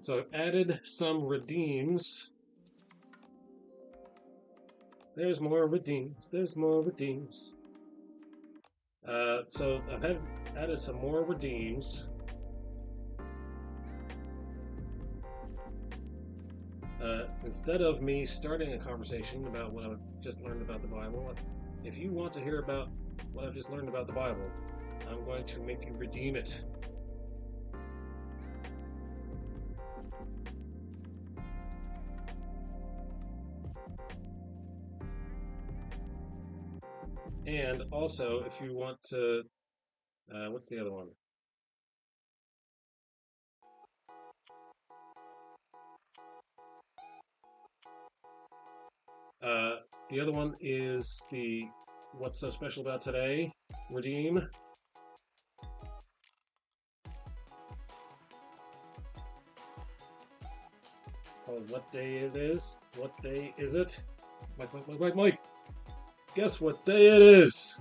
So I've added some redeems. There's more redeems. There's more redeems. So I've added some more redeems. Instead of me starting a conversation about what I've just learned about the Bible, if you want to hear about what I've just learned about the Bible, I'm going to make you redeem it. And also, if you want to, what's the other one? The other one is the What's So Special About Today? Redeem. It's called What Day It Is. What Day Is It? Mike. Guess what day it is?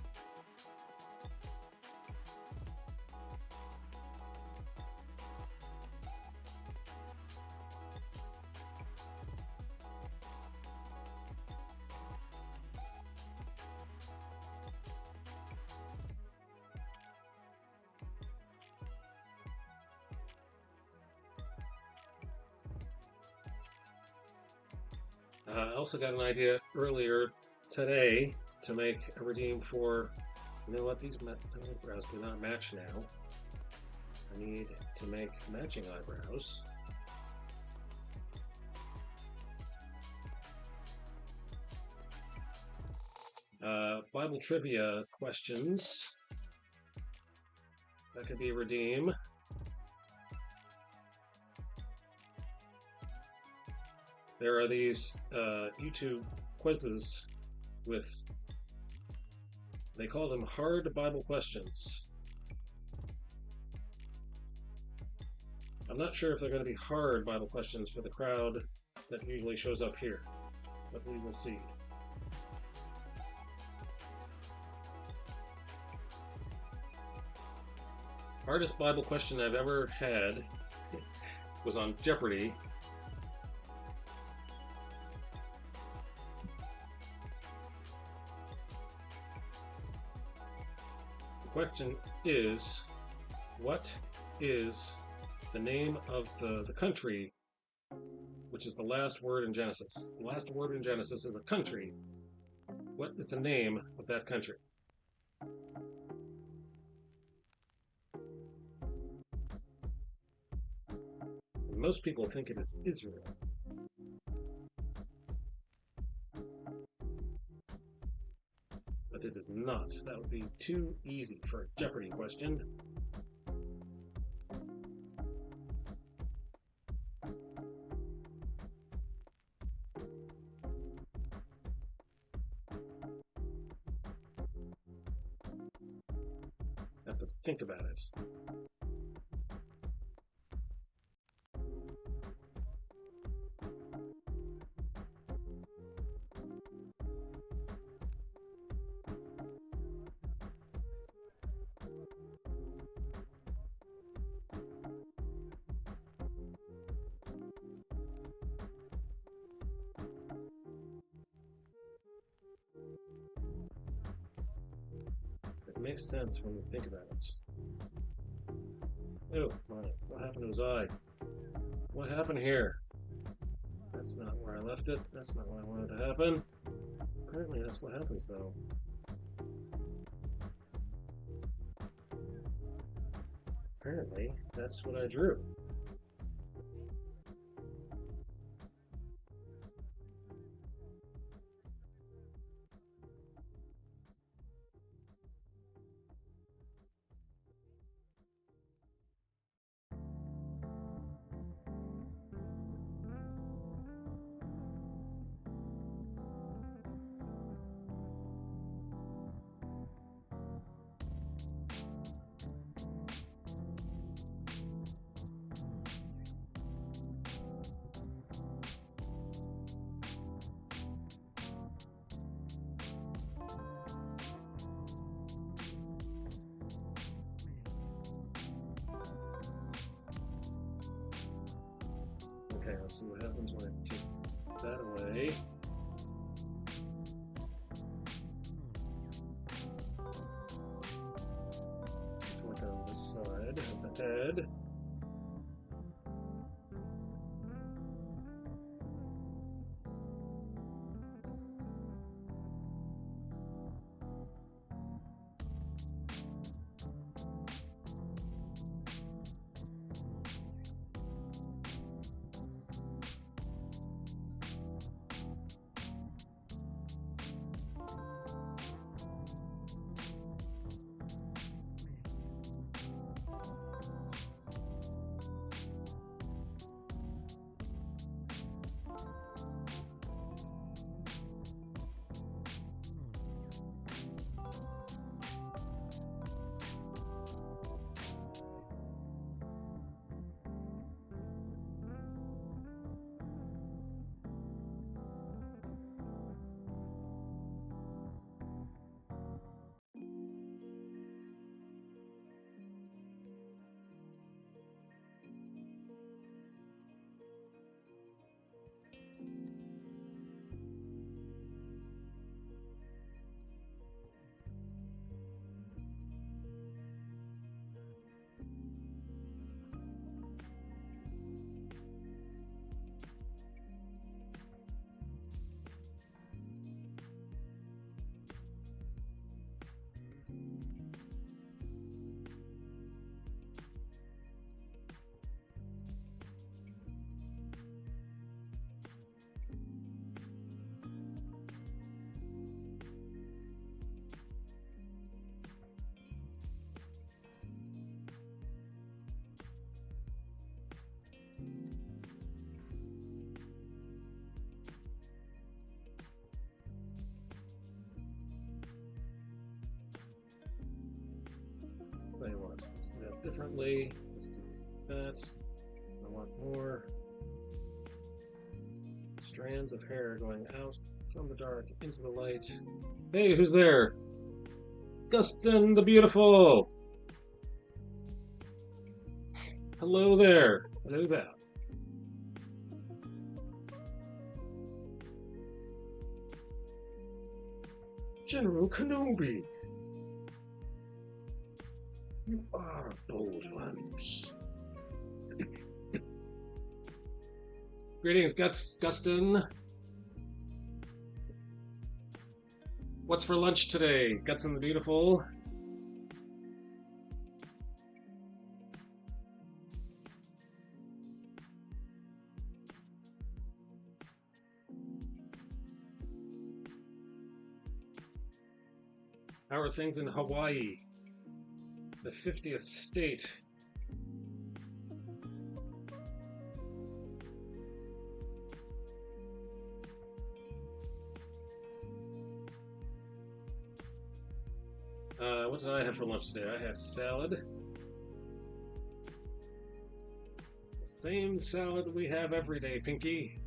I also got an idea earlier today to make a redeem for, you know what, these eyebrows do not match now. I need to make matching eyebrows. Bible trivia questions. That could be a redeem. There are these YouTube quizzes with, they call them hard Bible questions. I'm not sure if they're going to be hard Bible questions for the crowd that usually shows up here, but we will see. Hardest Bible question I've ever had was on Jeopardy. The question is, what is the name of the country, which is the last word in Genesis? The last word in Genesis is a country. What is the name of that country? Most people think it is Israel. But it is not. That would be too easy for a Jeopardy question. Have to think about it. It makes sense when you think about it. Oh, my, what happened to his eye? What happened here? That's not where I left it. That's not what I wanted to happen. Apparently that's what happens, though. Apparently that's what I drew. Now see what happens when I take that away. Let's work on this side of the head. Tell you what, let's do that differently. Let's do that. I want more strands of hair going out from the dark into the light. Hey, who's there? Gustin the Beautiful! Hello there. Hello there. General Kenobi! You are bold ones. Greetings, Gustin. What's for lunch today? Gustin the Beautiful. How are things in Hawaii? The 50th state. What did I have for lunch today? I had salad. The same salad we have every day, Pinky.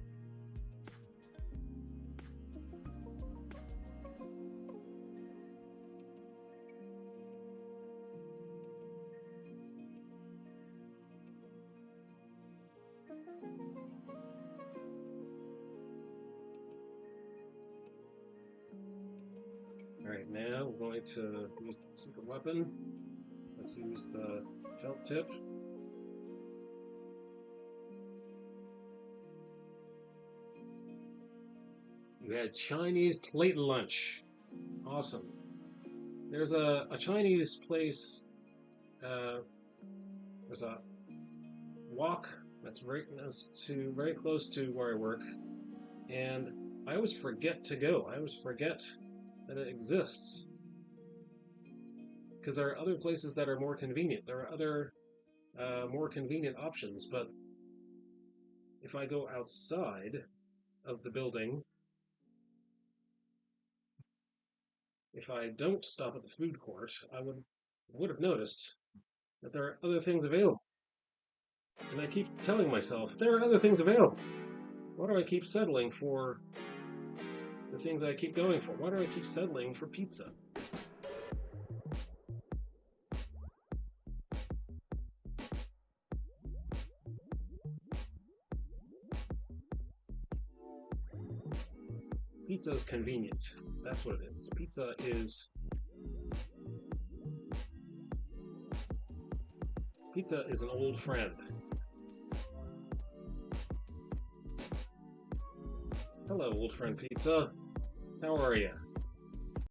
Alright, now we're going to use the secret weapon. Let's use the felt tip. You had Chinese plate lunch. Awesome. There's a Chinese place, there's a wok that's very close to where I work, and I always forget to go. I always forget that it exists. Because there are other places that are more convenient. There are other more convenient options, but if I go outside of the building, if I don't stop at the food court, I would have noticed that there are other things available. And I keep telling myself, there are other things available. Why do I keep settling for the things I keep going for? Why do I keep settling for pizza? Pizza is convenient. That's what it is. Pizza is an old friend. Hello, old friend Pizza. How are you?